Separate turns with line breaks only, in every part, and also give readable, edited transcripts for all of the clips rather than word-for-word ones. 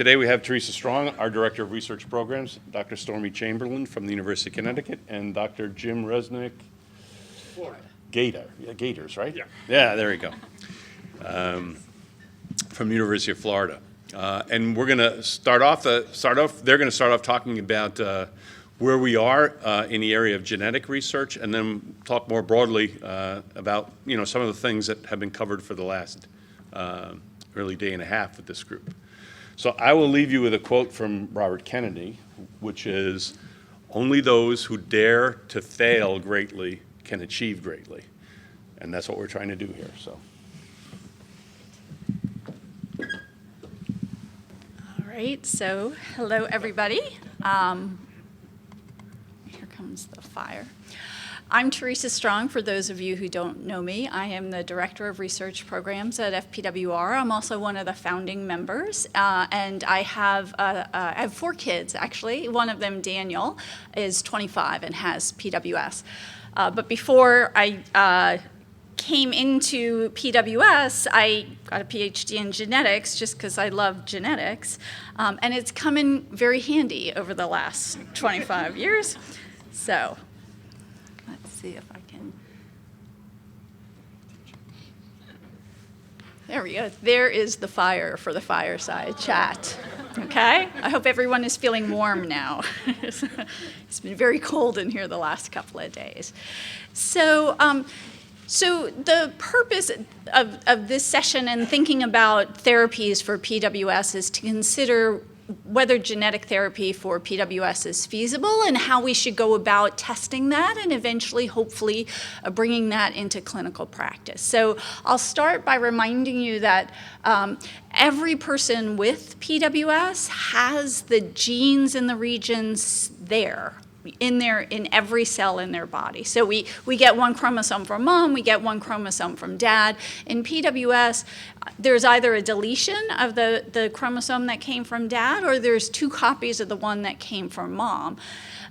Today we have Teresa Strong, our Director of Research Programs, Dr. Stormy Chamberlain from the University of Connecticut, and Dr. Jim Resnick.
Florida.
Gators, right?
Yeah.
Yeah, there you go. From the University of Florida. And we're going to start off, they're going to start off talking about where we are in the area of genetic research, and then talk more broadly about, some of the things that have been covered for the last really day and a half with this group. So I will leave you with a quote from Robert Kennedy, which is, "Only those who dare to fail greatly can achieve greatly." And that's what we're trying to do here. So.
All right, so hello everybody. Here comes the fire. I'm Teresa Strong, for those of you who don't know me. I am the Director of Research Programs at FPWR. I'm also one of the founding members, and I have 4 kids, actually. One of them, Daniel, is 25 and has PWS. But before I came into PWS, I got a PhD in genetics just because I love genetics, and it's come in very handy over the last 25 years. So let's see if I can. There we go. There is the fire for the fireside chat. Okay? I hope everyone is feeling warm now. It's been very cold in here the last couple of days. So the purpose of this session and thinking about therapies for PWS is to consider whether genetic therapy for PWS is feasible and how we should go about testing that and eventually, hopefully, bringing that into clinical practice. So I'll start by reminding you that every person with PWS has the genes in the regions there. In every cell in their body. So we get one chromosome from mom, we get one chromosome from dad. In PWS, there's either a deletion of the chromosome that came from dad, or there's 2 copies of the one that came from mom.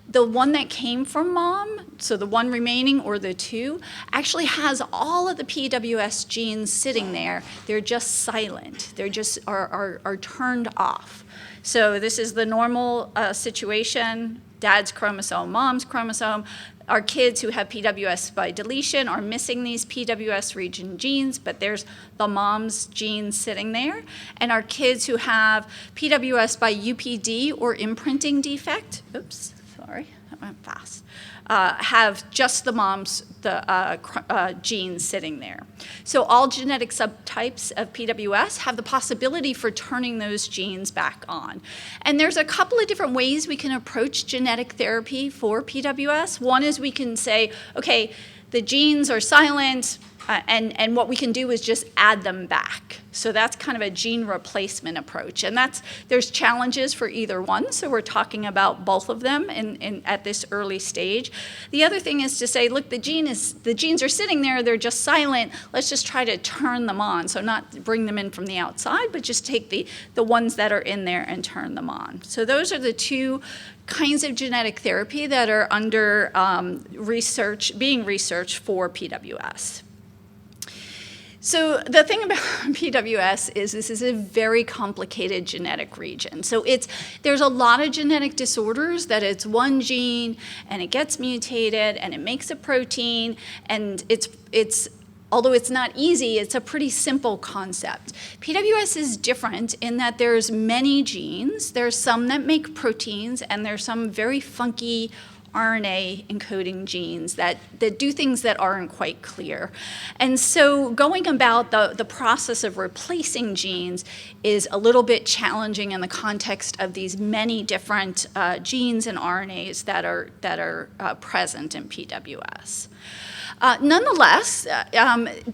The one that came from mom, so the one remaining or the 2, actually has all of the PWS genes sitting there. They're just silent. They're just are turned off. So this is the normal situation. Dad's chromosome, mom's chromosome. Our kids who have PWS by deletion are missing these PWS region genes, but there's the mom's genes sitting there. And our kids who have PWS by UPD or imprinting defect, oops, sorry, that went fast, have just the mom's genes sitting there. So all genetic subtypes of PWS have the possibility for turning those genes back on. And there's a couple of different ways we can approach genetic therapy for PWS. One is we can say, okay, the genes are silent, and what we can do is just add them back. So that's kind of a gene replacement approach. And there's challenges for either one, so we're talking about both of them at this early stage. The other thing is to say, look, the genes are sitting there, they're just silent, let's just try to turn them on. So not bring them in from the outside, but just take the ones that are in there and turn them on. So those are the 2 kinds of genetic therapy that are under being researched for PWS. So the thing about PWS is this is a very complicated genetic region. So there's a lot of genetic disorders that it's one gene and it gets mutated and it makes a protein, and although it's not easy, it's a pretty simple concept. PWS is different in that there's many genes. There's some that make proteins, and there's some very funky RNA encoding genes that do things that aren't quite clear. And so going about the process of replacing genes is a little bit challenging in the context of these many different genes and RNAs that are present in PWS. Nonetheless,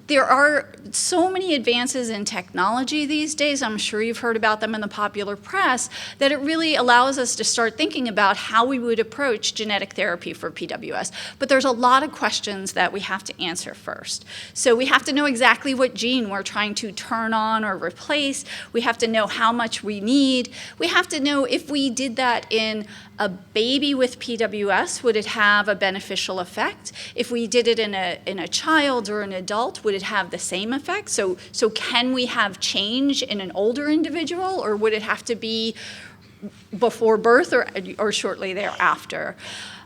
there are so many advances in technology these days, I'm sure you've heard about them in the popular press, that it really allows us to start thinking about how we would approach genetic therapy for PWS. But there's a lot of questions that we have to answer first. So we have to know exactly what gene we're trying to turn on or replace. We have to know how much we need. We have to know if we did that in a baby with PWS, would it have a beneficial effect? If we did it in a child or an adult, would it have the same effect? So can we have change in an older individual, or would it have to be before birth or shortly thereafter?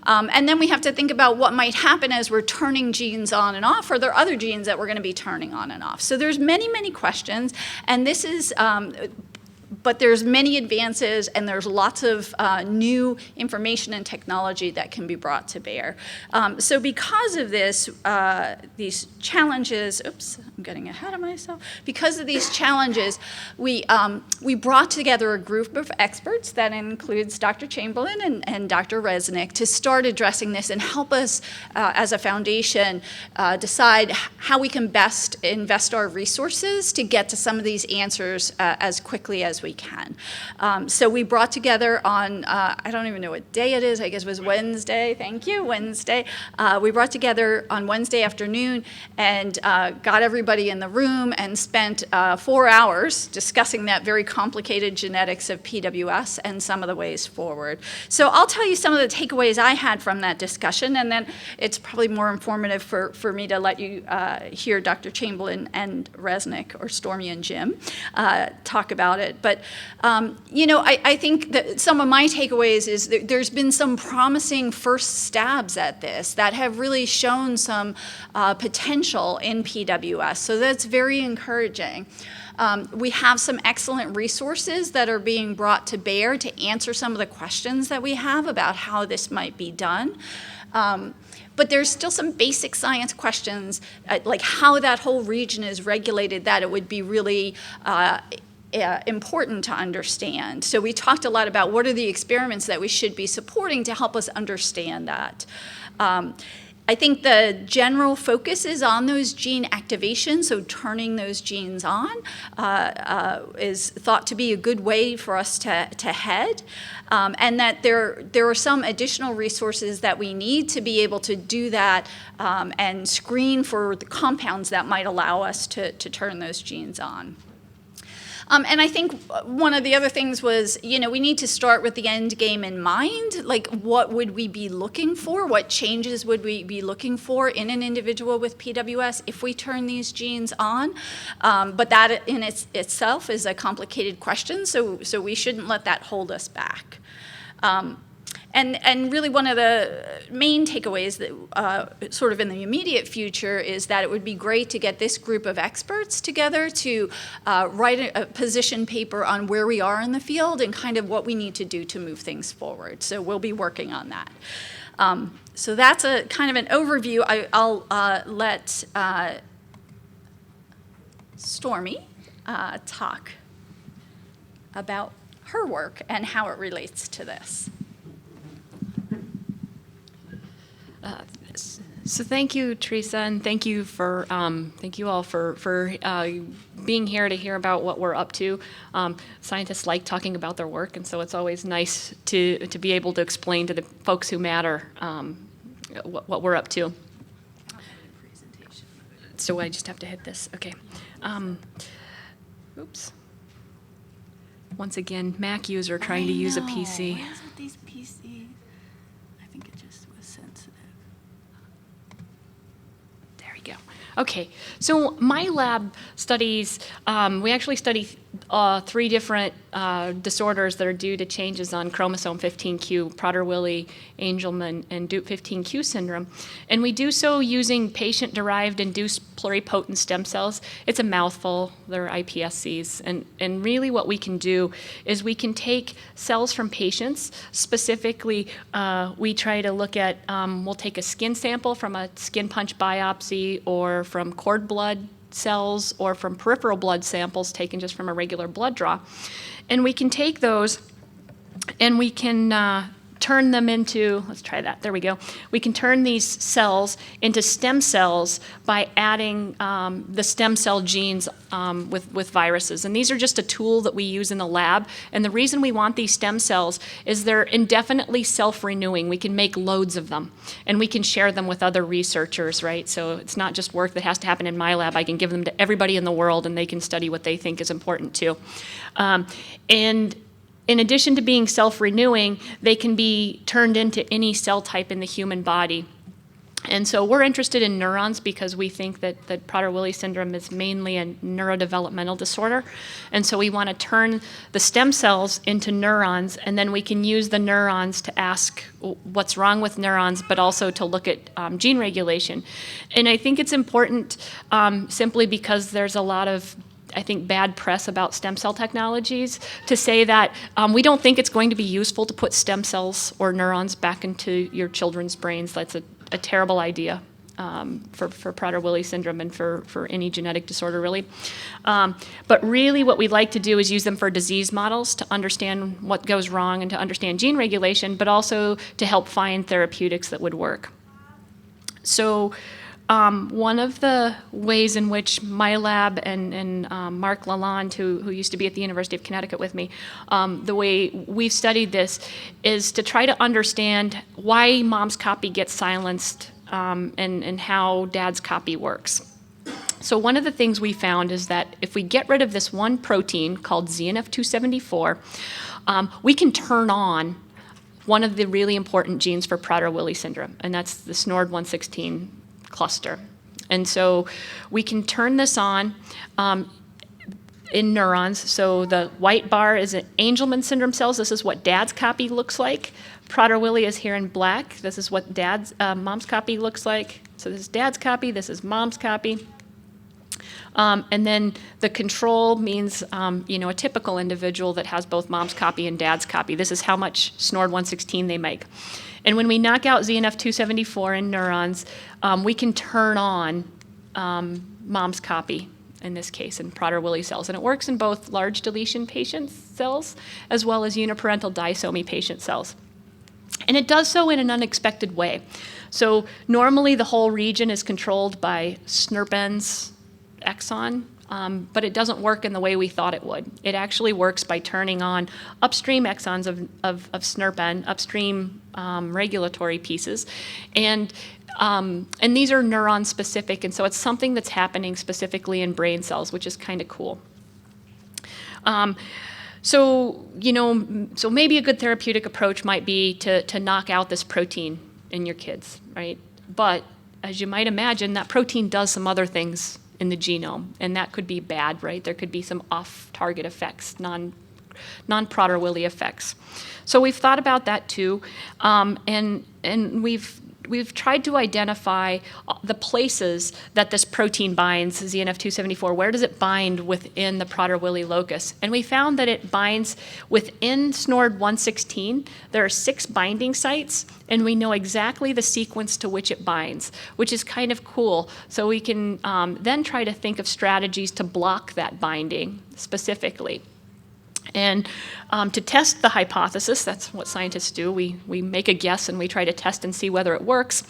And then we have to think about what might happen as we're turning genes on and off. Are there other genes that we're going to be turning on and off? So there's many, many questions, and this is but there's many advances, and there's lots of new information and technology that can be brought to bear. So because of this, these challenges, oops, I'm getting ahead of myself. Because of these challenges, we brought together a group of experts that includes Dr. Chamberlain and Dr. Resnick to start addressing this and help us as a foundation decide how we can best invest our resources to get to some of these answers as quickly as we can. So we brought together on, I don't even know what day it is, I guess it was Wednesday, thank you, Wednesday. We brought together on Wednesday afternoon and got everybody in the room and spent 4 hours discussing that very complicated genetics of PWS and some of the ways forward. So I'll tell you some of the takeaways I had from that discussion, and then it's probably more informative for me to let you hear Dr. Chamberlain and Resnick, or Stormy and Jim, talk about it. But, I think that some of my takeaways is that there's been some promising first stabs at this that have really shown some potential in PWS. So that's very encouraging. We have some excellent resources that are being brought to bear to answer some of the questions that we have about how this might be done. But there's still some basic science questions, like how that whole region is regulated, that it would be really important to understand. So we talked a lot about what are the experiments that we should be supporting to help us understand that. I think the general focus is on those gene activations, so turning those genes on is thought to be a good way for us to head, and that there are some additional resources that we need to be able to do that and screen for the compounds that might allow us to turn those genes on. And I think one of the other things was, we need to start with the end game in mind. Like, what would we be looking for? What changes would we be looking for in an individual with PWS if we turn these genes on? But that in itself is a complicated question, so we shouldn't let that hold us back. And really one of the main takeaways that sort of in the immediate future is that it would be great to get this group of experts together to write a position paper on where we are in the field and kind of what we need to do to move things forward. So we'll be working on that. So that's a kind of an overview. I'll let Stormy talk about her work and how it relates to this.
So thank you, Teresa, and thank you all for being here to hear about what we're up to. Scientists like talking about their work, and so it's always nice to be able to explain to the folks who matter what we're up to. So I just have to hit this. Okay. Oops. Once again, Mac user trying to use a PC.
What is with these PCs? I think it just was sensitive.
There we go. Okay, so my lab studies, we actually study 3 different disorders that are due to changes on chromosome 15q, Prader-Willi, Angelman, and Dup15q syndrome. And we do so using patient-derived induced pluripotent stem cells. It's a mouthful, they're iPSCs. And really what we can do is we can take cells from patients. Specifically, we try to look at, we'll take a skin sample from a skin punch biopsy or from cord blood cells or from peripheral blood samples taken just from a regular blood draw. And we can take those and we can turn them into, let's try that, there we go. We can turn these cells into stem cells by adding the stem cell genes with viruses. And these are just a tool that we use in the lab. And the reason we want these stem cells is they're indefinitely self-renewing. We can make loads of them. And we can share them with other researchers, right? So it's not just work that has to happen in my lab. I can give them to everybody in the world and they can study what they think is important too. And in addition to being self-renewing, they can be turned into any cell type in the human body. And so we're interested in neurons because we think that Prader-Willi syndrome is mainly a neurodevelopmental disorder. And so we want to turn the stem cells into neurons, and then we can use the neurons to ask what's wrong with neurons, but also to look at gene regulation. And I think it's important simply because there's a lot of, I think, bad press about stem cell technologies to say that we don't think it's going to be useful to put stem cells or neurons back into your children's brains. That's a terrible idea for Prader-Willi syndrome and for any genetic disorder, really. But really what we'd like to do is use them for disease models to understand what goes wrong and to understand gene regulation, but also to help find therapeutics that would work. So one of the ways in which my lab and Mark Lalonde, who used to be at the University of Connecticut with me, the way we've studied this is to try to understand why mom's copy gets silenced and how dad's copy works. So one of the things we found is that if we get rid of this one protein called ZNF274, we can turn on one of the really important genes for Prader-Willi syndrome, and that's the SNORD116 cluster. And so we can turn this on in neurons. So the white bar is Angelman syndrome cells. This is what dad's copy looks like. Prader-Willi is here in black. This is what mom's copy looks like. So this is dad's copy, this is mom's copy. And then the control means, a typical individual that has both mom's copy and dad's copy. This is how much SNORD116 they make. And when we knock out ZNF274 in neurons, we can turn on mom's copy, in this case, in Prader-Willi cells. And it works in both large deletion patient cells as well as uniparental disomy patient cells. And it does so in an unexpected way. So normally the whole region is controlled by SNRPN's exon, but it doesn't work in the way we thought it would. It actually works by turning on upstream exons of SNRPN, upstream regulatory pieces, and these are neuron specific, and so it's something that's happening specifically in brain cells, which is kind of cool. So maybe a good therapeutic approach might be to knock out this protein in your kids, right? But as you might imagine, that protein does some other things in the genome, and that could be bad, right? There could be some off-target effects, non-Prader-Willi effects. So we've thought about that too, and we've tried to identify the places that this protein binds, ZNF274. Where does it bind within the Prader-Willi locus? And we found that it binds within SNORD116. There are 6 binding sites, and we know exactly the sequence to which it binds, which is kind of cool. So we can then try to think of strategies to block that binding specifically. And to test the hypothesis, that's what scientists do. We make a guess and we try to test and see whether it works.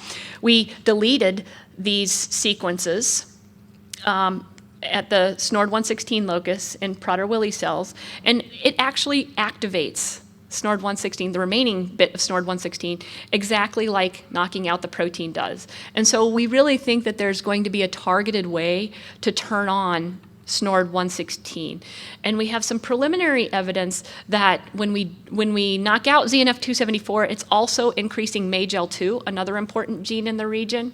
We deleted these sequences at the SNORD116 locus in Prader-Willi cells, and it actually activates SNORD116, the remaining bit of SNORD116, exactly like knocking out the protein does. And so we really think that there's going to be a targeted way to turn on SNORD116. And we have some preliminary evidence that when we knock out ZNF274, it's also increasing MAGEL2, another important gene in the region.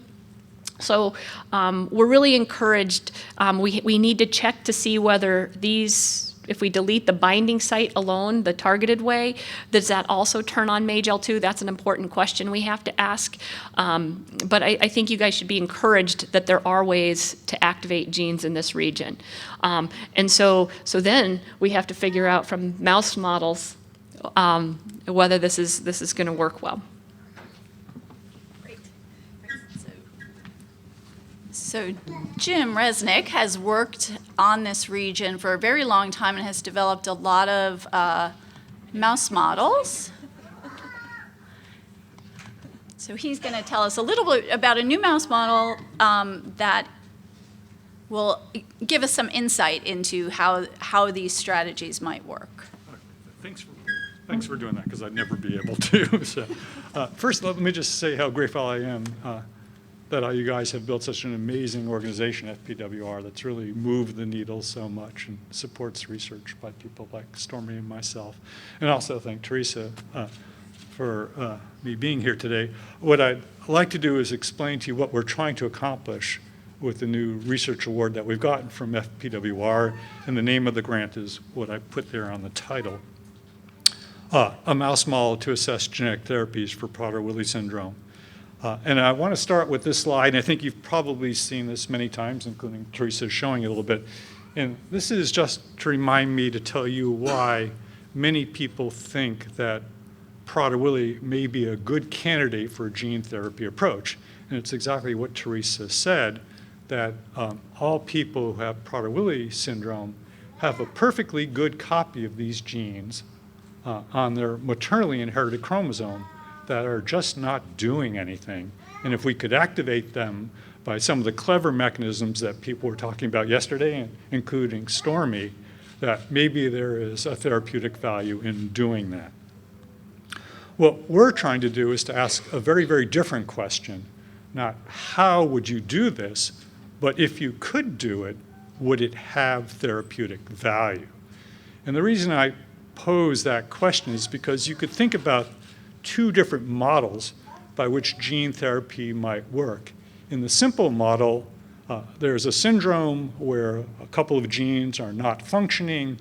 So we're really encouraged. We need to check to see whether if we delete the binding site alone, the targeted way, does that also turn on MAGEL2? That's an important question we have to ask. But I think you guys should be encouraged that there are ways to activate genes in this region. And so then we have to figure out from mouse models whether this is going to work well.
So Jim Resnick has worked on this region for a very long time and has developed a lot of mouse models. So he's going to tell us a little bit about a new mouse model that will give us some insight into how these strategies might work.
Thanks for doing that, because I'd never be able to. So, first, let me just say how grateful I am that you guys have built such an amazing organization, FPWR, that's really moved the needle so much and supports research by people like Stormy and myself. And also thank Teresa for me being here today. What I'd like to do is explain to you what we're trying to accomplish with the new research award that we've gotten from FPWR, and the name of the grant is what I put there on the title. A mouse model to assess genetic therapies for Prader-Willi syndrome. And I want to start with this slide, and I think you've probably seen this many times, including Teresa showing it a little bit. And this is just to remind me to tell you why many people think that Prader-Willi may be a good candidate for a gene therapy approach. And it's exactly what Teresa said, that all people who have Prader-Willi syndrome have a perfectly good copy of these genes on their maternally inherited chromosome that are just not doing anything. And if we could activate them by some of the clever mechanisms that people were talking about yesterday, including Stormy, that maybe there is a therapeutic value in doing that. What we're trying to do is to ask a very, very different question. Not how would you do this, but if you could do it, would it have therapeutic value? And the reason I pose that question is because you could think about two different models by which gene therapy might work. In the simple model, there's a syndrome where a couple of genes are not functioning,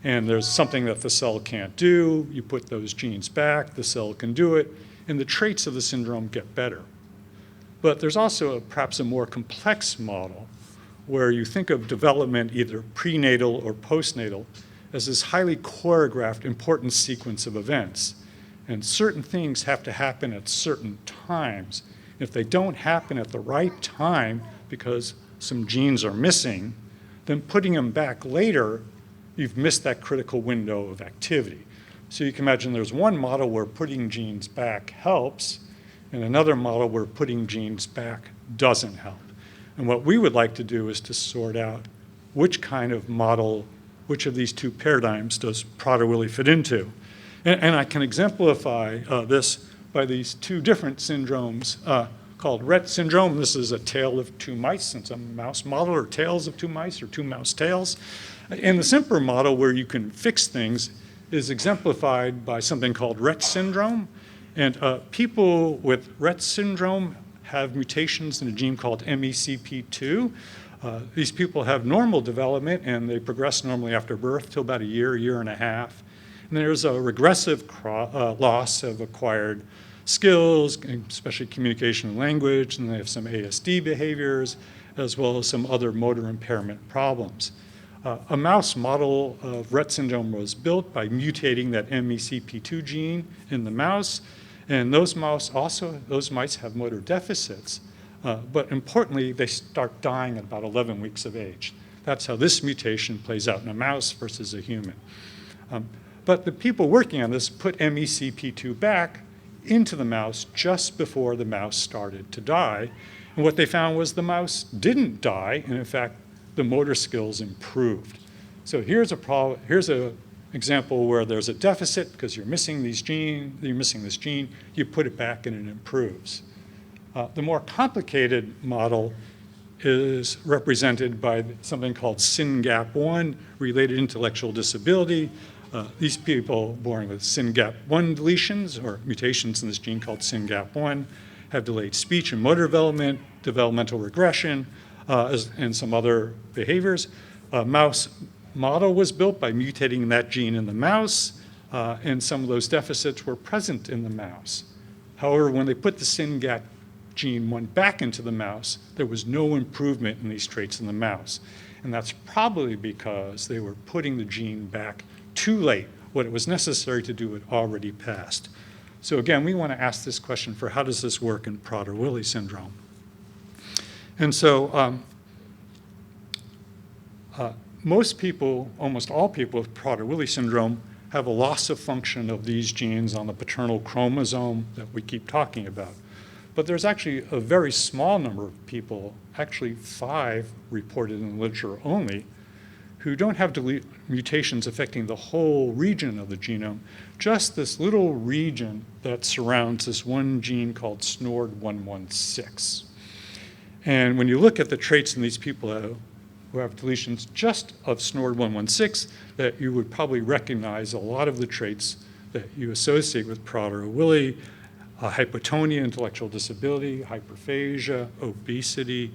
and there's something that the cell can't do. You put those genes back, the cell can do it, and the traits of the syndrome get better. But there's also perhaps a more complex model where you think of development either prenatal or postnatal as this highly choreographed, important sequence of events. And certain things have to happen at certain times. If they don't happen at the right time because some genes are missing, then putting them back later, you've missed that critical window of activity. So you can imagine there's one model where putting genes back helps, and another model where putting genes back doesn't help. And what we would like to do is to sort out which kind of model, which of these two paradigms does Prader-Willi fit into. And I can exemplify this by these two different syndromes called Rett syndrome. This is a tail of two mice. It's a mouse model, or tails of two mice, or two mouse tails. And the simpler model where you can fix things is exemplified by something called Rett syndrome. And people with Rett syndrome have mutations in a gene called MECP2. These people have normal development, and they progress normally after birth till about a year and a half. And there's a regressive loss of acquired skills, especially communication and language, and they have some ASD behaviors, as well as some other motor impairment problems. A mouse model of Rett syndrome was built by mutating that MECP2 gene in the mouse, and those mice have motor deficits, but importantly, they start dying at about 11 weeks of age. That's how this mutation plays out in a mouse versus a human. But the people working on this put MECP2 back into the mouse just before the mouse started to die. And what they found was the mouse didn't die, and in fact, the motor skills improved. So here's an example where there's a deficit because you're missing this gene, you put it back and it improves. The more complicated model is represented by something called SYNGAP1, related intellectual disability. These people born with SYNGAP1 deletions, or mutations in this gene called SYNGAP1, have delayed speech and motor development, developmental regression, and some other behaviors. A mouse model was built by mutating that gene in the mouse, and some of those deficits were present in the mouse. However, when they put the SYNGAP gene 1 back into the mouse, there was no improvement in these traits in the mouse. And that's probably because they were putting the gene back too late. What it was necessary to do had already passed. So again, we want to ask this question for how does this work in Prader-Willi syndrome? And so most people, almost all people with Prader-Willi syndrome have a loss of function of these genes on the paternal chromosome that we keep talking about. But there's actually a very small number of people, actually 5 reported in the literature only, who don't have mutations affecting the whole region of the genome, just this little region that surrounds this one gene called SNORD116. And when you look at the traits in these people who have deletions just of SNORD116, that you would probably recognize a lot of the traits that you associate with Prader-Willi, hypotonia, intellectual disability, hyperphagia, obesity.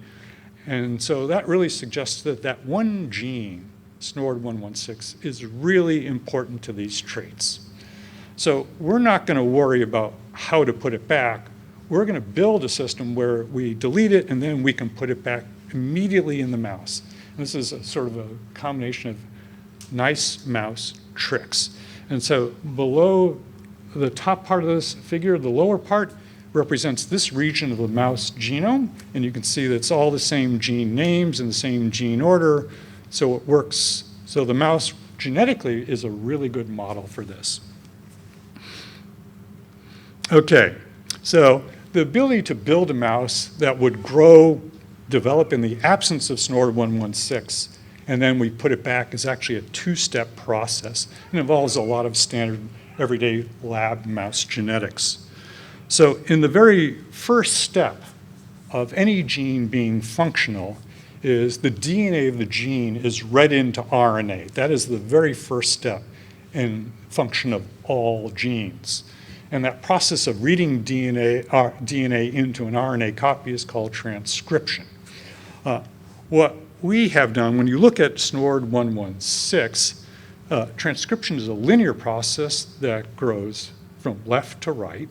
And so that really suggests that that one gene, SNORD116, is really important to these traits. So we're not going to worry about how to put it back. We're going to build a system where we delete it and then we can put it back immediately in the mouse. And this is a sort of a combination of nice mouse tricks. And so below the top part of this figure, the lower part represents this region of the mouse genome. And you can see that it's all the same gene names and the same gene order. So it works. So the mouse genetically is a really good model for this. Okay, so the ability to build a mouse that would grow, develop in the absence of SNORD116, and then we put it back is actually a two-step process. It involves a lot of standard everyday lab mouse genetics. So in the very first step of any gene being functional is the DNA of the gene is read into RNA. That is the very first step in function of all genes. And that process of reading DNA into an RNA copy is called transcription. What we have done, when you look at SNORD116, transcription is a linear process that grows from left to right,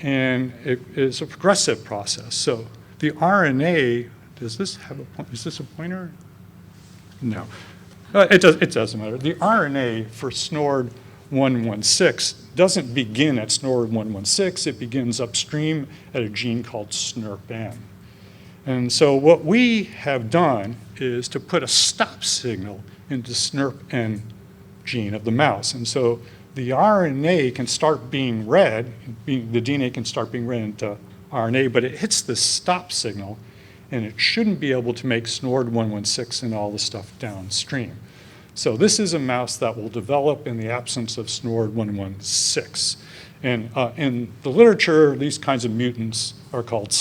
and it is a progressive process. So the RNA, does this have is this a pointer? No. It doesn't matter. The RNA for SNORD116 doesn't begin at SNORD116. It begins upstream at a gene called SNRPN. And so what we have done is to put a stop signal into SNRPN gene of the mouse. And so the RNA can start being read, the DNA can start being read into RNA, but it hits the stop signal, and it shouldn't be able to make SNORD116 and all the stuff downstream. So this is a mouse that will develop in the absence of SNORD116. And in the literature, these kinds of mutants are called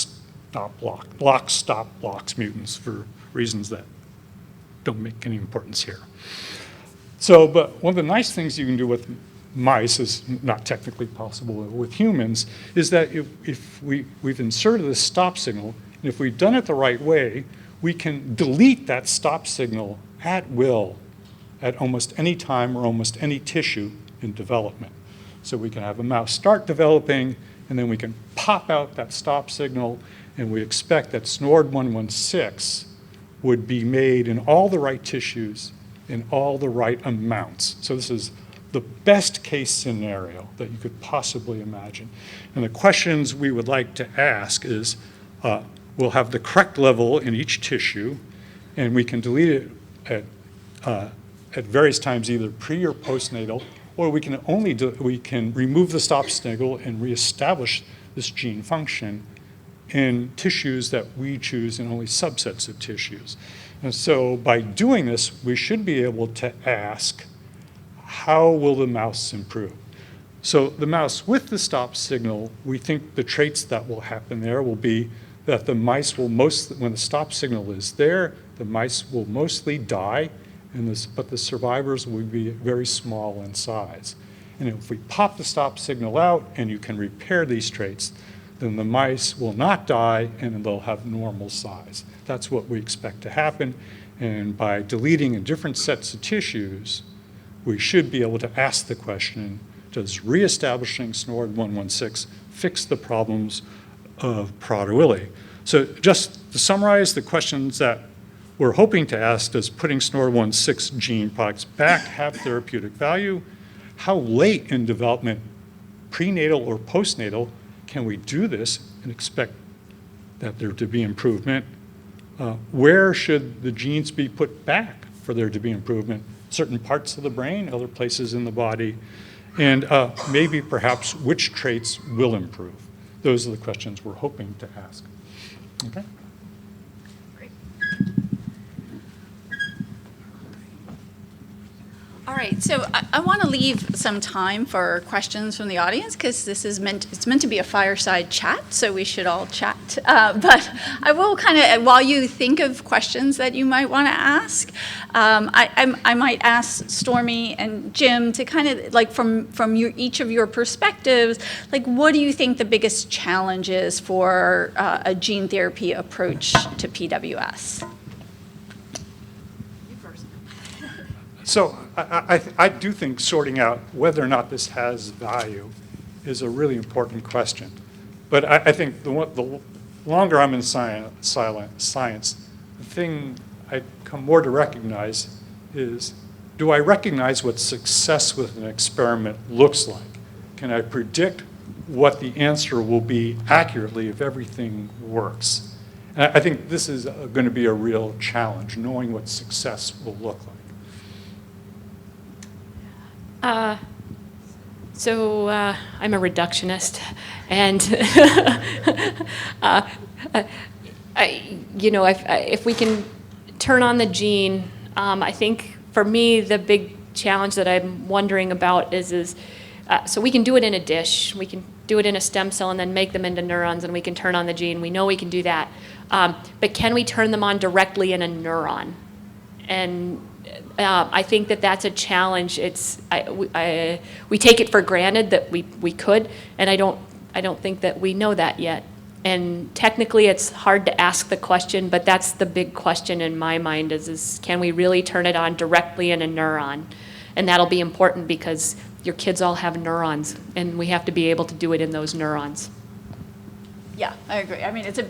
lock-stop-blocks mutants for reasons that don't make any importance here. So, but one of the nice things you can do with mice is not technically possible with humans, is that if we've inserted this stop signal, and if we've done it the right way, we can delete that stop signal at will at almost any time or almost any tissue in development. So we can have a mouse start developing, and then we can pop out that stop signal, and we expect that SNORD116 would be made in all the right tissues in all the right amounts. So this is the best case scenario that you could possibly imagine. And the questions we would like to ask is, we'll have the correct level in each tissue, and we can delete it at various times, either pre or postnatal, or we can remove the stop signal and reestablish this gene function in tissues that we choose in only subsets of tissues. And so by doing this, we should be able to ask, how will the mouse improve? So the mouse with the stop signal, we think the traits that will happen there will be that the mice will when the stop signal is there, the mice will mostly die, but the survivors will be very small in size. And if we pop the stop signal out and you can repair these traits, then the mice will not die and they'll have normal size. That's what we expect to happen. And by deleting in different sets of tissues, we should be able to ask the question, does reestablishing SNORD116 fix the problems of Prader-Willi? So just to summarize the questions that we're hoping to ask, does putting SNORD116 gene products back have therapeutic value? How late in development, prenatal or postnatal, can we do this and expect that there to be improvement? Where should the genes be put back for there to be improvement? Certain parts of the brain, other places in the body, and maybe perhaps which traits will improve? Those are the questions we're hoping to ask. Okay?
All right.
right, so I want to leave some time for questions from the audience because it's meant to be a fireside chat, so we should all chat. But I will kind of, while you think of questions that you might want to ask, I might ask Stormy and Jim to kind of, like, from each of your perspectives, like, what do you think the biggest challenge is for a gene therapy approach to PWS?
So I do think sorting out whether or not this has value is a really important question. But I think the longer I'm in science, the thing I come more to recognize is, do I recognize what success with an experiment looks like? Can I predict what the answer will be accurately if everything works? And I think this is going to be a real challenge, knowing what success will look like.
So I'm a reductionist, and if we can turn on the gene, I think for me the big challenge that I'm wondering about is so we can do it in a dish, we can do it in a stem cell and then make them into neurons, and we can turn on the gene. We know we can do that, but can we turn them on directly in a neuron? And I think that's a challenge. We take it for granted that we could, and I don't think that we know that yet. And technically, it's hard to ask the question, but that's the big question in my mind: is can we really turn it on directly in a neuron? And that'll be important because your kids all have neurons, and we have to be able to do it in those neurons.
Yeah, I agree. I mean, it's a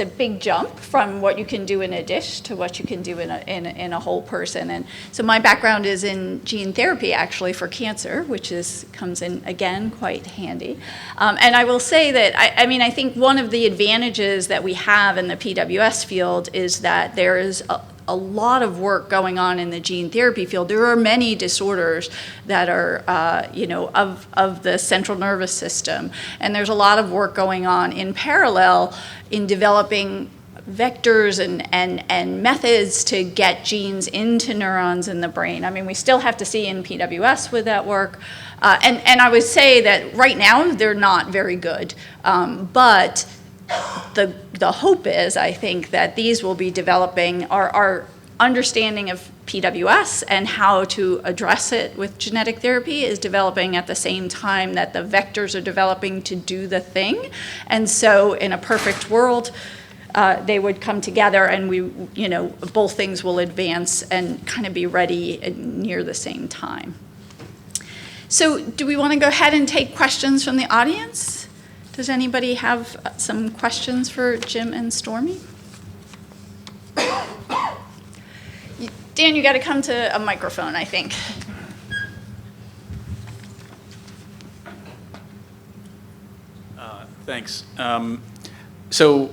big jump from what you can do in a dish to what you can do in a whole person. And so my background is in gene therapy, actually, for cancer, which comes in, again, quite handy. And I will say that, I think one of the advantages that we have in the PWS field is that there is a lot of work going on in the gene therapy field. There are many disorders that are, of the central nervous system. And there's a lot of work going on in parallel in developing vectors and methods to get genes into neurons in the brain. I mean, we still have to see in PWS with that work. And I would say that right now they're not very good. But the hope is, I think, that these will be developing our understanding of PWS and how to address it with genetic therapy is developing at the same time that the vectors are developing to do the thing. And so in a perfect world, they would come together and both things will advance and kind of be ready near the same time. So do we want to go ahead and take questions from the audience? Does anybody have some questions for Jim and Stormy? Dan, you got to come to a microphone, I think.
Thanks. So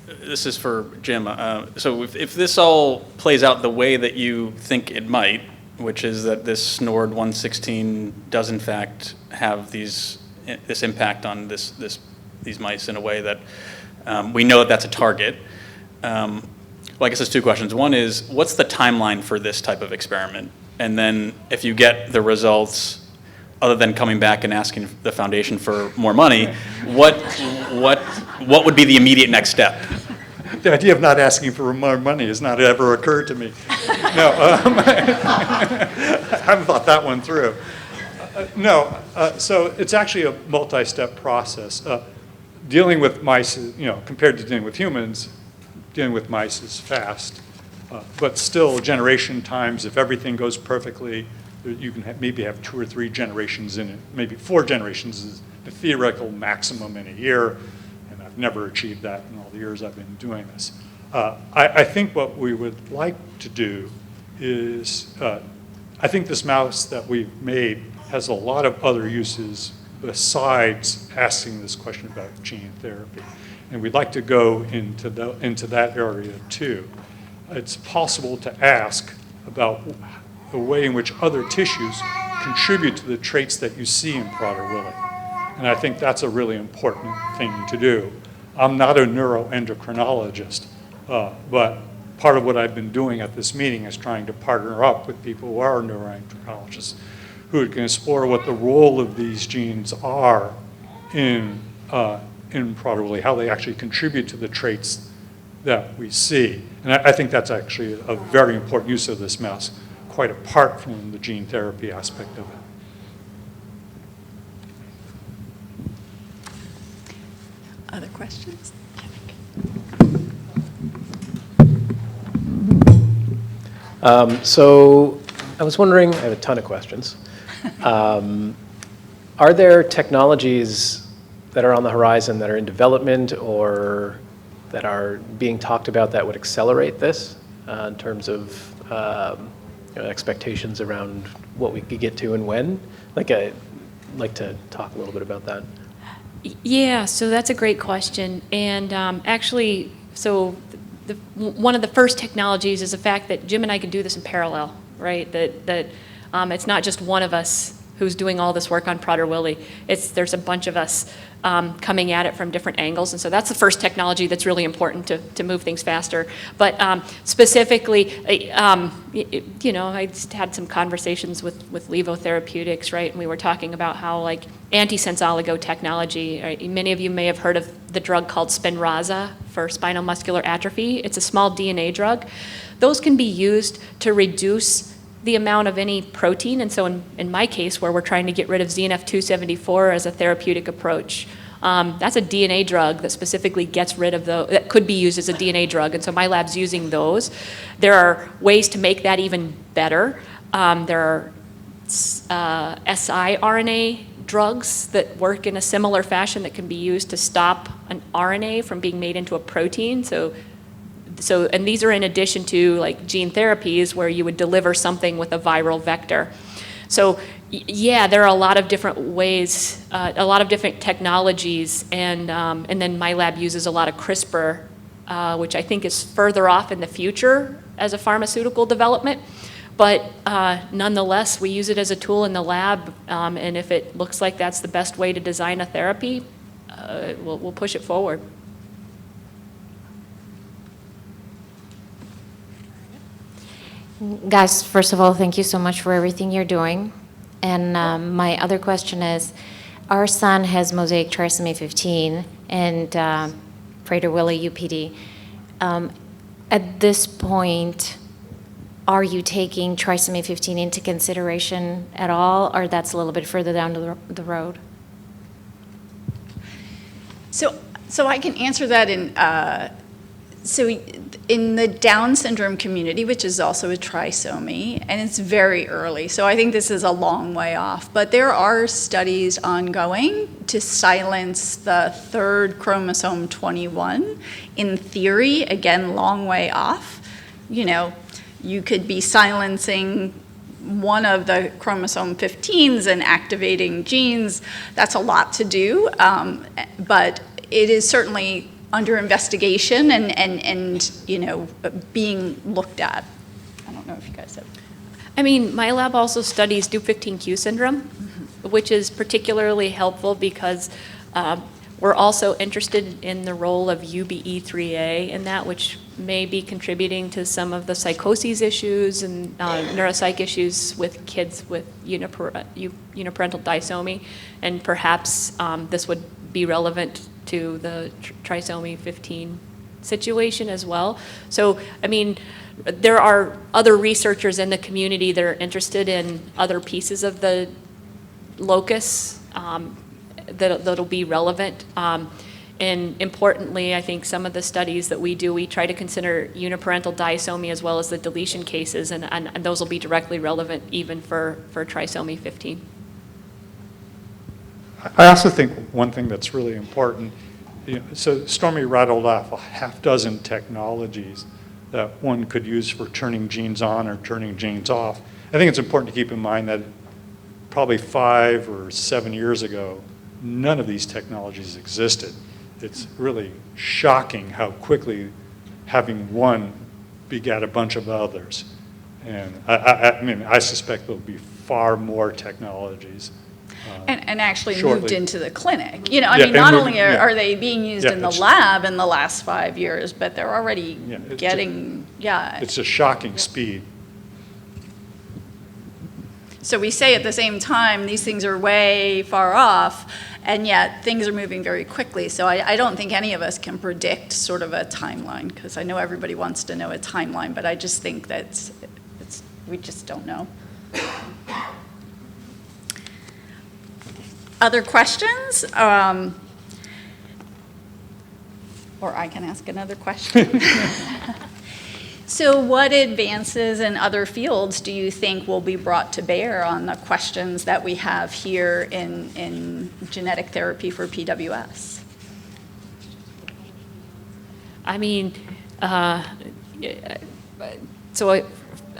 this is for Jim. So if this all plays out the way that you think it might, which is that this SNORD 116 does in fact have this impact on these mice in a way that we know that that's a target. Well, I guess there's two questions. One is, what's the timeline for this type of experiment? And then if you get the results, other than coming back and asking the foundation for more money, what would be the immediate next step?
The idea of not asking for more money has not ever occurred to me. No, I haven't thought that one through. So it's actually a multi-step process. Dealing with mice, compared to dealing with humans, dealing with mice is fast. But still, generation times, if everything goes perfectly, you can maybe have 2 or 3 generations in it. Maybe 4 generations is the theoretical maximum in a year, and I've never achieved that in all the years I've been doing this. I think what we would like to do is, I think this mouse that we've made has a lot of other uses besides asking this question about gene therapy. And we'd like to go into that area too. It's possible to ask about the way in which other tissues contribute to the traits that you see in Prader-Willi. And I think that's a really important thing to do. I'm not a neuroendocrinologist, but part of what I've been doing at this meeting is trying to partner up with people who are neuroendocrinologists, who can explore what the role of these genes are in Prader-Willi, how they actually contribute to the traits that we see. And I think that's actually a very important use of this mouse, quite apart from the gene therapy aspect of it.
Other questions?
So I was wondering, I have a ton of questions. Are there technologies that are on the horizon that are in development or that are being talked about that would accelerate this in terms of expectations around what we could get to and when? I'd like to talk a little bit about that.
Yeah, so that's a great question. And actually, so one of the first technologies is the fact that Jim and I can do this in parallel, right? That it's not just one of us who's doing all this work on Prader-Willi. There's a bunch of us coming at it from different angles. And so that's the first technology that's really important to move things faster. But specifically, I just had some conversations with Levo Therapeutics, right? And we were talking about how like antisense oligo technology, right? Many of you may have heard of the drug called Spinraza for spinal muscular atrophy. It's a small DNA drug. Those can be used to reduce the amount of any protein, and so in my case, where we're trying to get rid of ZNF274 as a therapeutic approach, that's a DNA drug that specifically gets rid of that could be used as a DNA drug, and so my lab's using those. There are ways to make that even better. There are siRNA drugs that work in a similar fashion that can be used to stop an RNA from being made into a protein. So, and these are in addition to like gene therapies where you would deliver something with a viral vector. So yeah, there are a lot of different ways, a lot of different technologies, and then my lab uses a lot of CRISPR, which I think is further off in the future as a pharmaceutical development. But nonetheless, we use it as a tool in the lab, and if it looks like that's the best way to design a therapy, we'll push it forward.
Guys, first of all, thank you so much for everything you're doing. And my other question is, our son has mosaic trisomy 15 and Prader-Willi UPD. At this point, are you taking trisomy 15 into consideration at all, or that's a little bit further down the road?
So I can answer that in the Down syndrome community, which is also a trisomy, and it's very early, so I think this is a long way off, but there are studies ongoing to silence the third chromosome 21. In theory, again, long way off. You could be silencing one of the chromosome 15s and activating genes. That's a lot to do, but it is certainly under investigation and being looked at. I don't know if you guys have.
I mean, my lab also studies Do15Q syndrome, which is particularly helpful because we're also interested in the role of UBE3A in that, which may be contributing to some of the psychoses issues and neuropsych issues with kids with uniparental disomy, and perhaps this would be relevant to the trisomy 15 situation as well. So, I mean, there are other researchers in the community that are interested in other pieces of the locus that'll be relevant. And importantly, I think some of the studies that we do, we try to consider uniparental disomy as well as the deletion cases, and those will be directly relevant even for trisomy 15.
I also think one thing that's really important, so Stormy rattled off a half dozen technologies that one could use for turning genes on or turning genes off. I think it's important to keep in mind that probably 5 or 7 years ago, none of these technologies existed. It's really shocking how quickly having one begat a bunch of others. And I suspect there'll be far more technologies
And actually
shortly.
moved into the clinic. You know, I
Yeah,
mean,
and
not
moved-
only
yeah.
are they being used
Yeah,
in the
it's-
lab in the last 5 years, but they're already
Yeah, it's
getting, yeah.
It's a shocking speed.
So we say at the same time, these things are way far off, and yet things are moving very quickly. So I don't think any of us can predict sort of a timeline, because I know everybody wants to know a timeline, but I just think that we just don't know. Other questions? Or I can ask another question. So what advances in other fields do you think will be brought to bear on the questions that we have here in genetic therapy for PWS?
I mean, so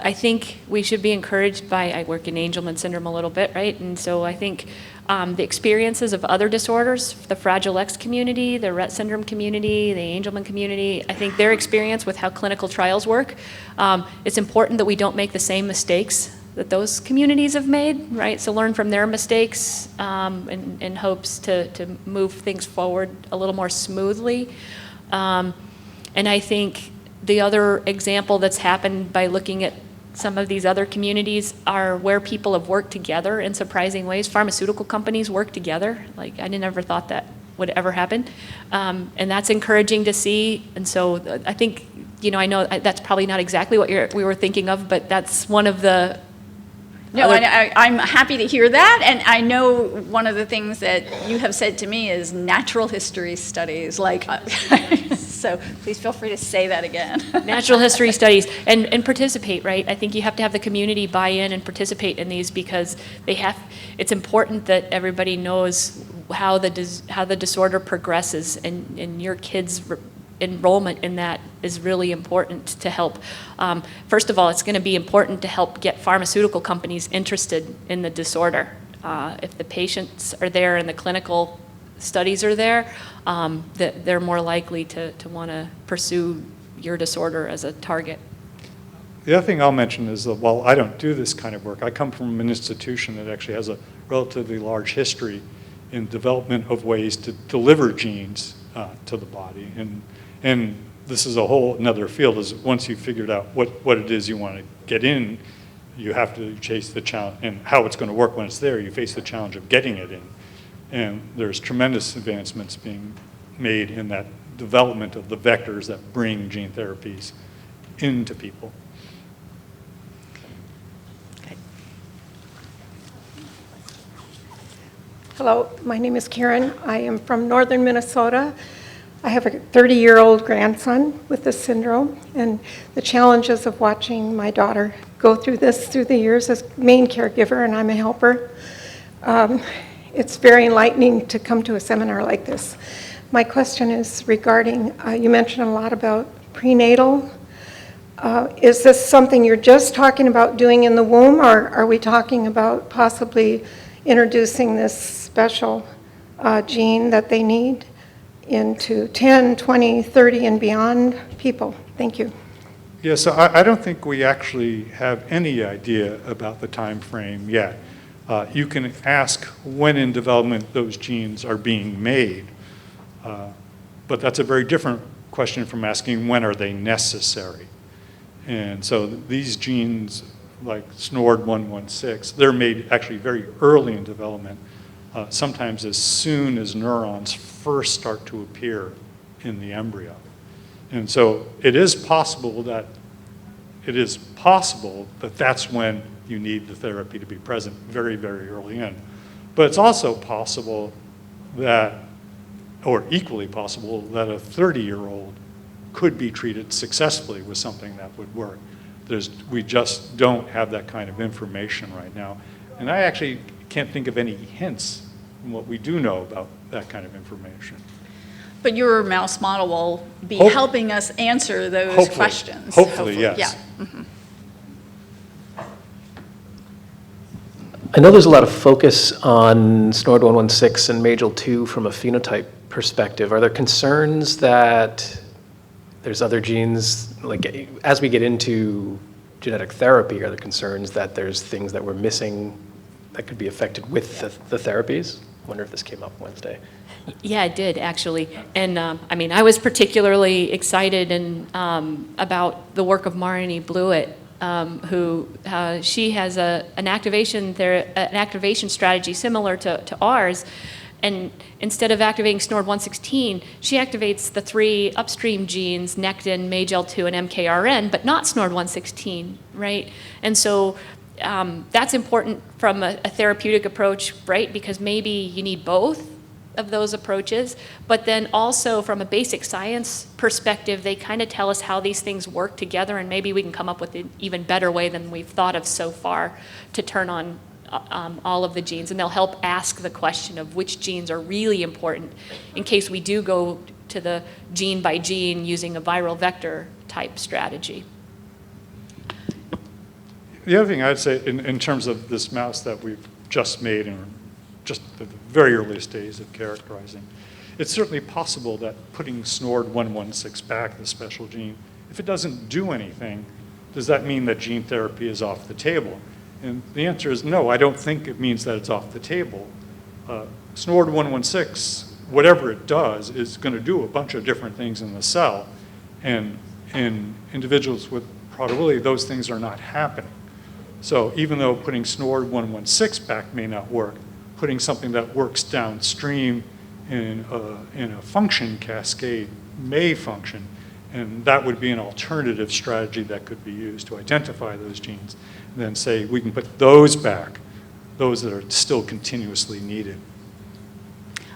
I think we should be encouraged by, I work in Angelman syndrome a little bit, right? And so I think the experiences of other disorders, the Fragile X community, the Rett syndrome community, the Angelman community, I think their experience with how clinical trials work, it's important that we don't make the same mistakes that those communities have made, right? So learn from their mistakes in hopes to move things forward a little more smoothly. And I think the other example that's happened by looking at some of these other communities are where people have worked together in surprising ways. Pharmaceutical companies work together. Like, I never thought that would ever happen. And that's encouraging to see. And so I think, you know, I know that's probably not exactly what we were thinking of, but that's one of the
No, I'm happy to hear that, and I know one of the things that you have said to me is natural history studies, like, so please feel free to say that again.
natural history studies and participate, right? I think you have to have the community buy in and participate in these because it's important that everybody knows how the disorder progresses, and your kids' enrollment in that is really important to help. First of all, it's going to be important to help get pharmaceutical companies interested in the disorder. If the patients are there and the clinical studies are there, that they're more likely to want to pursue your disorder as a target.
The other thing I'll mention is that while I don't do this kind of work, I come from an institution that actually has a relatively large history in development of ways to deliver genes to the body. And this is a whole another field, is once you've figured out what it is you want to get in, you have to chase the challenge, and how it's going to work when it's there, you face the challenge of getting it in. And there's tremendous advancements being made in that development of the vectors that bring gene therapies into people.
Hello, my name is Karen. I am from northern Minnesota. I have a 30-year-old grandson with this syndrome, and the challenges of watching my daughter go through this through the years as main caregiver, and I'm a helper. It's very enlightening to come to a seminar like this. My question is regarding, you mentioned a lot about prenatal. Is this something you're just talking about doing in the womb, or are we talking about possibly introducing this special gene that they need into 10, 20, 30, and beyond people? Thank you.
Yeah, so I don't think we actually have any idea about the time frame yet. You can ask when in development those genes are being made, but that's a very different question from asking when are they necessary. And so these genes, like SNORD116, they're made actually very early in development, sometimes as soon as neurons first start to appear in the embryo. And so it is possible that that's when you need the therapy to be present very, very early in. But it's also possible that, or equally possible, that a 30-year-old could be treated successfully with something that would work. We just don't have that kind of information right now. And I actually can't think of any hints in what we do know about that kind of information.
But your mouse model will be helping us answer those
Hopefully.
questions.
Hopefully, yes.
Yeah. Mm-hmm.
I know there's a lot of focus on SNORD116 and MAGEL2 from a phenotype perspective. Are there concerns that there's other genes, like as we get into genetic therapy, are there concerns that there's things that we're missing that could be affected with the therapies? I wonder if this came up Wednesday.
Yeah, it did, actually. And I mean, I was particularly excited and about the work of Marini Blewett, who she has an activation strategy similar to ours. And instead of activating SNORD116, she activates the 3 upstream genes, nectin, MAGEL2, and MKRN, but not SNORD116, right? And so that's important from a therapeutic approach, right? Because maybe you need both of those approaches, but then also from a basic science perspective, they kind of tell us how these things work together, and maybe we can come up with an even better way than we've thought of so far to turn on all of the genes, and they'll help ask the question of which genes are really important in case we do go to the gene by gene using a viral vector type strategy.
The other thing I'd say in terms of this mouse that we've just made and just the very earliest days of characterizing, it's certainly possible that putting SNORD116 back, the special gene, if it doesn't do anything, does that mean that gene therapy is off the table? And the answer is no, I don't think it means that it's off the table. SNORD116, whatever it does, is going to do a bunch of different things in the cell. And in individuals with Prader-Willi, those things are not happening. So even though putting SNORD116 back may not work, putting something that works downstream in a function cascade may function. And that would be an alternative strategy that could be used to identify those genes. And then say, we can put those back, those that are still continuously needed.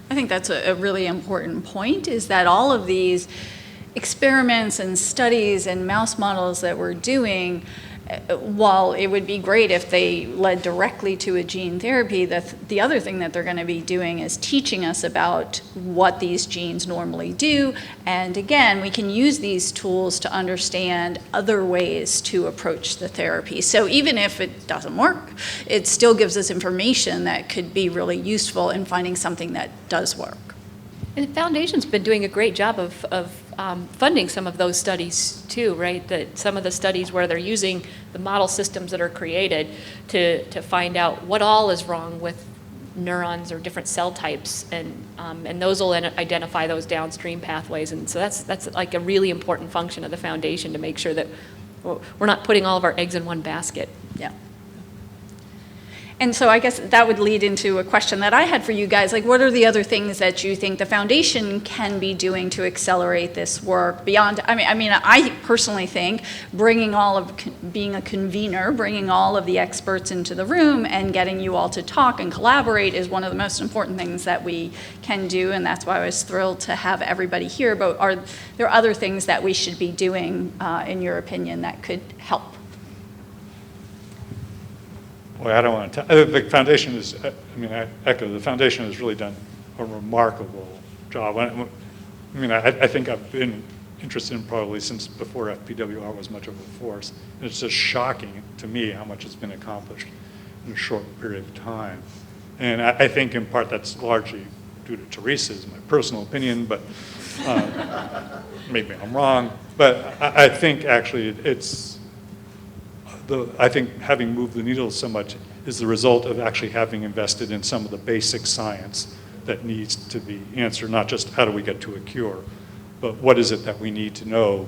I think that's a really important point, is that all of these experiments and studies and mouse models that we're doing, while it would be great if they led directly to a gene therapy, the other thing that they're going to be doing is teaching us about what these genes normally do. And again, we can use these tools to understand other ways to approach the therapy. So even if it doesn't work, it still gives us information that could be really useful in finding something that does work.
And the foundation's been doing a great job of funding some of those studies too, right? That some of the studies where they're using the model systems that are created to find out what all is wrong with neurons or different cell types, and those will identify those downstream pathways. And so that's like a really important function of the foundation, to make sure that we're not putting all of our eggs in one basket.
Yeah. And so I guess that would lead into a question that I had for you guys, like what are the other things that you think the foundation can be doing to accelerate this work beyond, I personally think being a convener, bringing all of the experts into the room and getting you all to talk and collaborate is one of the most important things that we can do, and that's why I was thrilled to have everybody here. But are there other things that we should be doing, in your opinion, that could help?
Well, I don't want to the foundation is, I echo, the foundation has really done a remarkable job. I think I've been interested in Prader-Willi since before FPWR was much of a force. And it's just shocking to me how much has been accomplished in a short period of time. And I think in part that's largely due to Teresa's, my personal opinion, but maybe I'm wrong. But I think actually I think having moved the needle so much is the result of actually having invested in some of the basic science that needs to be answered, not just how do we get to a cure, but what is it that we need to know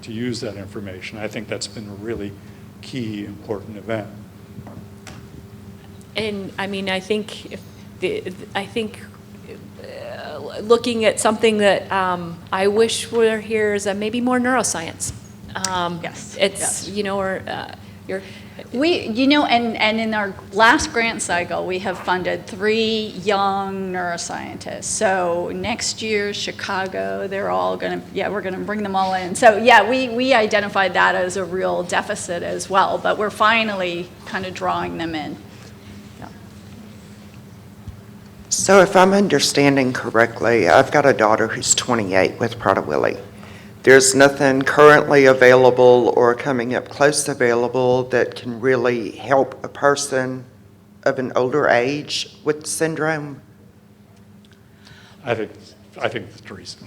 to use that information. I think that's been a really key, important event.
And I think looking at something that I wish were here is maybe more neuroscience.
Yes.
It's,
yes. And in our last grant cycle, we have funded 3 young neuroscientists. So next year, Chicago, they're all going to, we're going to bring them all in. So we identified that as a real deficit as well, but we're finally kind of drawing them in. Yeah.
So if I'm understanding correctly, I've got a daughter who's 28 with Prader-Willi. There's nothing currently available or coming up close available that can really help a person of an older age with the syndrome?
I think I think it's Teresa.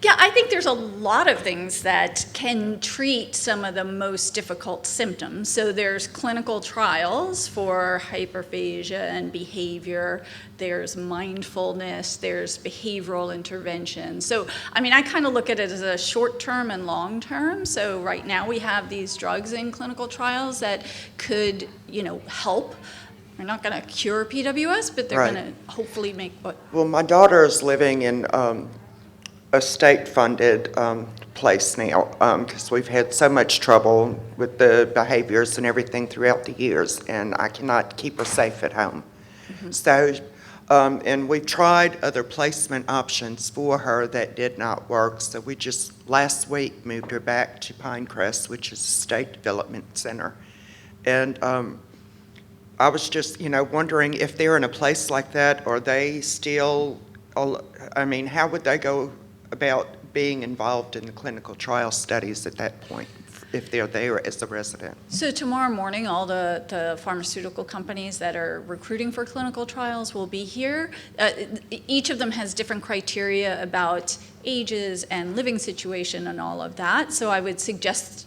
Yeah, I think there's a lot of things that can treat some of the most difficult symptoms. So there's clinical trials for hyperphagia and behavior. There's mindfulness. There's behavioral intervention. So, I mean, I kind of look at it as a short-term and long-term. So right now we have these drugs in clinical trials that could, help. They're not going to cure PWS, but they're
Right.
going to hopefully make what.
Well, my daughter is living in a state-funded place now because we've had so much trouble with the behaviors and everything throughout the years, and I cannot keep her safe at home. So, and we've tried other placement options for her that did not work, so we just last week moved her back to Pinecrest, which is a state development center. And I was just, wondering if they're in a place like that, are they still, how would they go about being involved in the clinical trial studies at that point, if they're there as a resident?
So tomorrow morning, all the pharmaceutical companies that are recruiting for clinical trials will be here. Each of them has different criteria about ages and living situation and all of that. So I would suggest,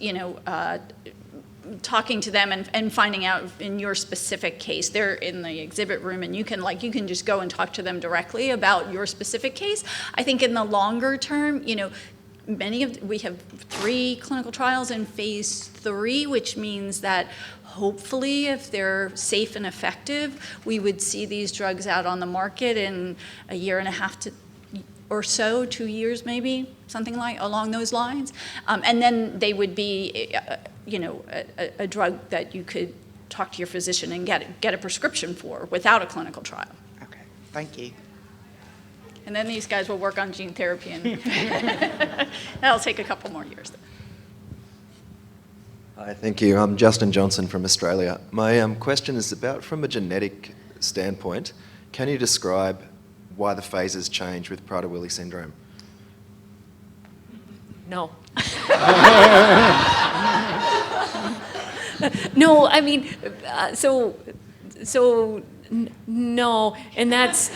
talking to them and finding out in your specific case. They're in the exhibit room, and you can just go and talk to them directly about your specific case. I think in the longer term, we have 3 clinical trials in phase 3, which means that hopefully, if they're safe and effective, we would see these drugs out on the market in a year and a half or so, 2 years maybe, something along those lines. And then they would be, a drug that you could talk to your physician and get a prescription for without a clinical trial.
Okay, thank you.
And then these guys will work on gene therapy, and that'll take a couple more years.
Hi, thank you. I'm Justin Johnson from Australia. My question is about from a genetic standpoint. Can you describe why the phases change with Prader-Willi syndrome?
No. No, I mean, no, and that's,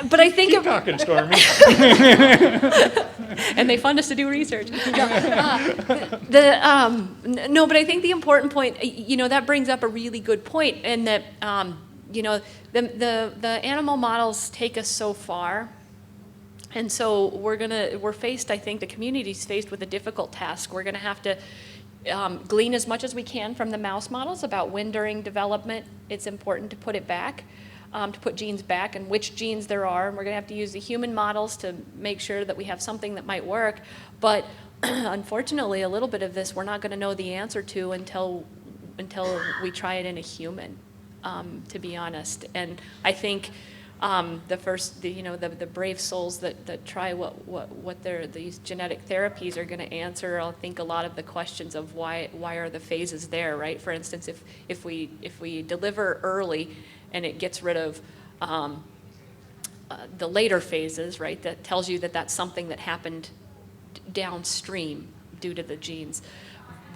but I think
Keep talking, Stormy.
and they fund us to do research. No, but I think the important point, that brings up a really good point, and that, the animal models take us so far. And so we're faced, I think the community's faced with a difficult task. We're gonna have to glean as much as we can from the mouse models about when during development it's important to put it back, to put genes back and which genes there are. And we're gonna have to use the human models to make sure that we have something that might work. But unfortunately, a little bit of this we're not gonna know the answer to until we try it in a human, to be honest. And I think the brave souls that try what these genetic therapies are going to answer, I think a lot of the questions of why are the phases there, right? For instance, if we deliver early and it gets rid of the later phases, right? That tells you that that's something that happened downstream due to the genes,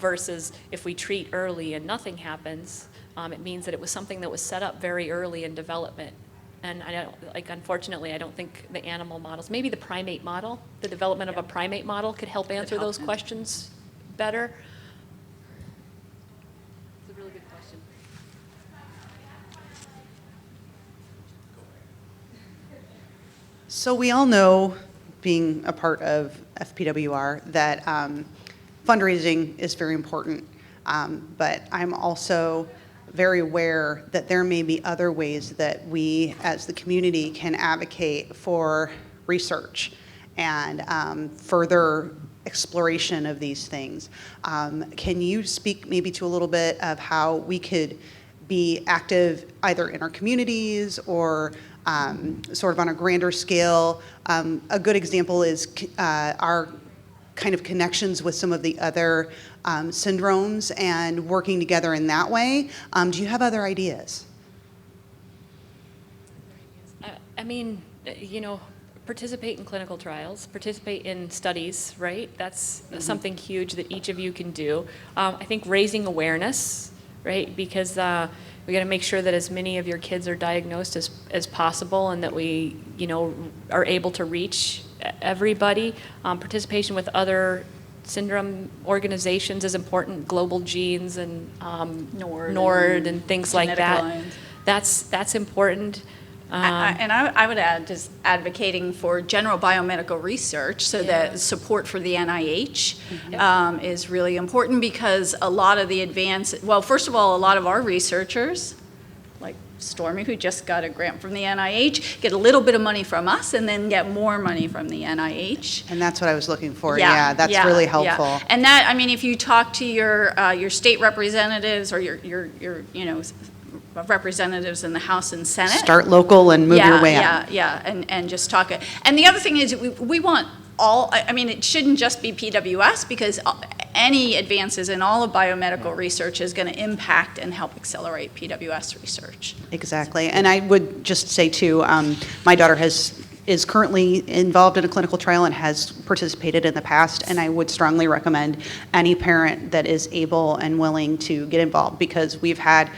versus if we treat early and nothing happens, it means that it was something that was set up very early in development. And unfortunately, I don't think the animal models, maybe the primate model, the development of a primate model could help answer those questions better. It's a really good question.
So we all know, being a part of FPWR, that fundraising is very important. But I'm also very aware that there may be other ways that we as the community can advocate for research and further exploration of these things. Can you speak maybe to a little bit of how we could be active either in our communities or sort of on a grander scale? A good example is our kind of connections with some of the other syndromes and working together in that way. Do you have other ideas?
I mean, participate in clinical trials, participate in studies, right? That's something huge that each of you can do. I think raising awareness right? Because we got to make sure that as many of your kids are diagnosed as possible, and that we, are able to reach everybody. Participation with other syndrome organizations is important, Global Genes and NORD and things like
Genetic
that.
Alliance.
That's important.
I would add, just advocating for general biomedical research, so that support for the NIH is really important, because a lot of the first of all, a lot of our researchers, like Stormy, who just got a grant from the NIH, get a little bit of money from us and then get more money from the NIH.
And that's what I was looking for. Yeah, that's really helpful.
Yeah. And that, if you talk to your state representatives or your representatives in the House and Senate.
Start local and move your way up.
Yeah, and just talk it. And the other thing is, we want all, it shouldn't just be PWS, because any advances in all of biomedical research is going to impact and help accelerate PWS research.
Exactly. And I would just say, too, my daughter is currently involved in a clinical trial and has participated in the past, and I would strongly recommend any parent that is able and willing to get involved, because we've had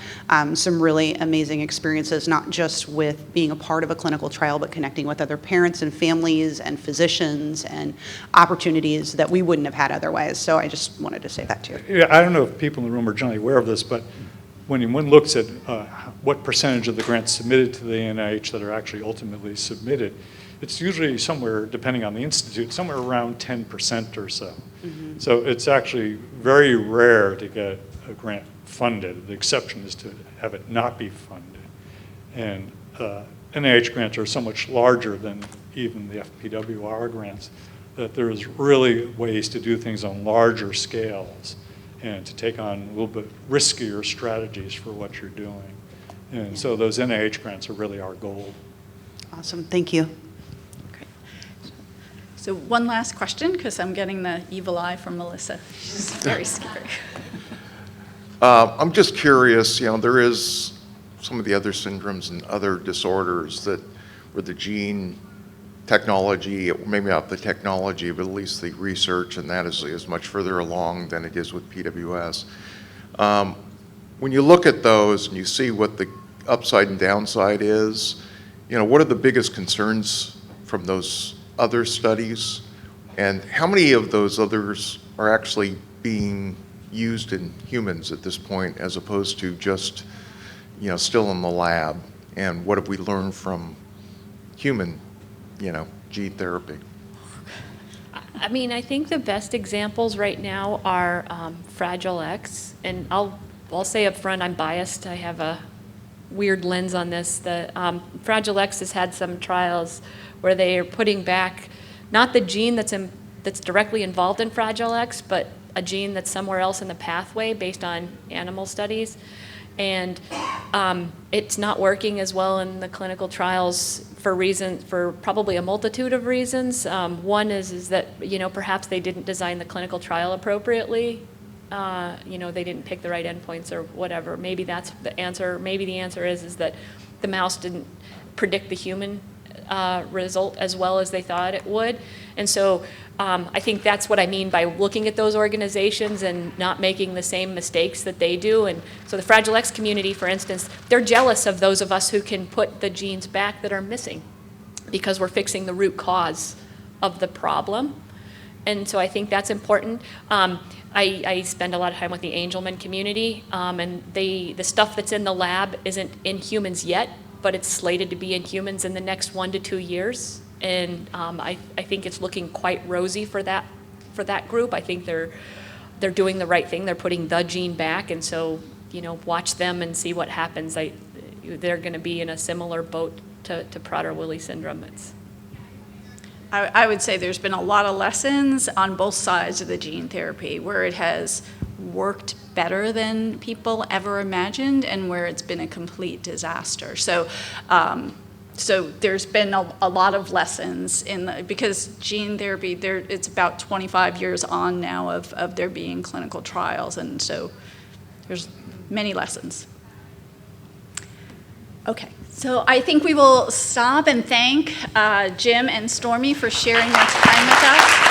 some really amazing experiences, not just with being a part of a clinical trial, but connecting with other parents and families and physicians, and opportunities that we wouldn't have had otherwise. So I just wanted to say that too.
Yeah, I don't know if people in the room are generally aware of this, but when one looks at what percentage of the grants submitted to the NIH that are actually ultimately submitted, it's usually somewhere, depending on the institute, somewhere around 10% or so. Mm-hmm. So it's actually very rare to get a grant funded. The exception is to have it not be funded. And NIH grants are so much larger than even the FPWR grants that there's really ways to do things on larger scales and to take on a little bit riskier strategies for what you're doing. And so those NIH grants are really our goal.
Awesome. Thank you.
So one last question, because I'm getting the evil eye from Melissa. She's very scary.
I'm just curious, there is some of the other syndromes and other disorders where the gene technology, maybe not the technology, but at least the research and that is much further along than it is with PWS. When you look at those and you see what the upside and downside is, what are the biggest concerns from those other studies, and how many of those others are actually being used in humans at this point, as opposed to just, still in the lab? And what have we learned from human, gene therapy?
I think the best examples right now are Fragile X, and I'll say up front, I'm biased. I have a weird lens on this. The Fragile X has had some trials where they are putting back not the gene that's directly involved in Fragile X, but a gene that's somewhere else in the pathway based on animal studies. And it's not working as well in the clinical trials for probably a multitude of reasons. One is that perhaps they didn't design the clinical trial appropriately. They didn't pick the right endpoints or whatever. Maybe that's the answer. Maybe the answer is that the mouse didn't predict the human result as well as they thought it would. And so I think that's what I mean by looking at those organizations and not making the same mistakes that they do. And so the Fragile X community, for instance, they're jealous of those of us who can put the genes back that are missing, because we're fixing the root cause of the problem. And so I think that's important. I spend a lot of time with the Angelman community, and the stuff that's in the lab isn't in humans yet, but it's slated to be in humans in the next 1 to 2 years. And I think it's looking quite rosy for that group. I think they're doing the right thing. They're putting the gene back, and so watch them and see what happens. They're going to be in a similar boat to Prader-Willi syndrome.
I would say there's been a lot of lessons on both sides of the gene therapy, where it has worked better than people ever imagined and where it's been a complete disaster. So there's been a lot of lessons because gene therapy, it's about 25 years on now of there being clinical trials, and so there's many lessons. Okay, so I think we will stop and thank Jim and Stormy for sharing their time with us.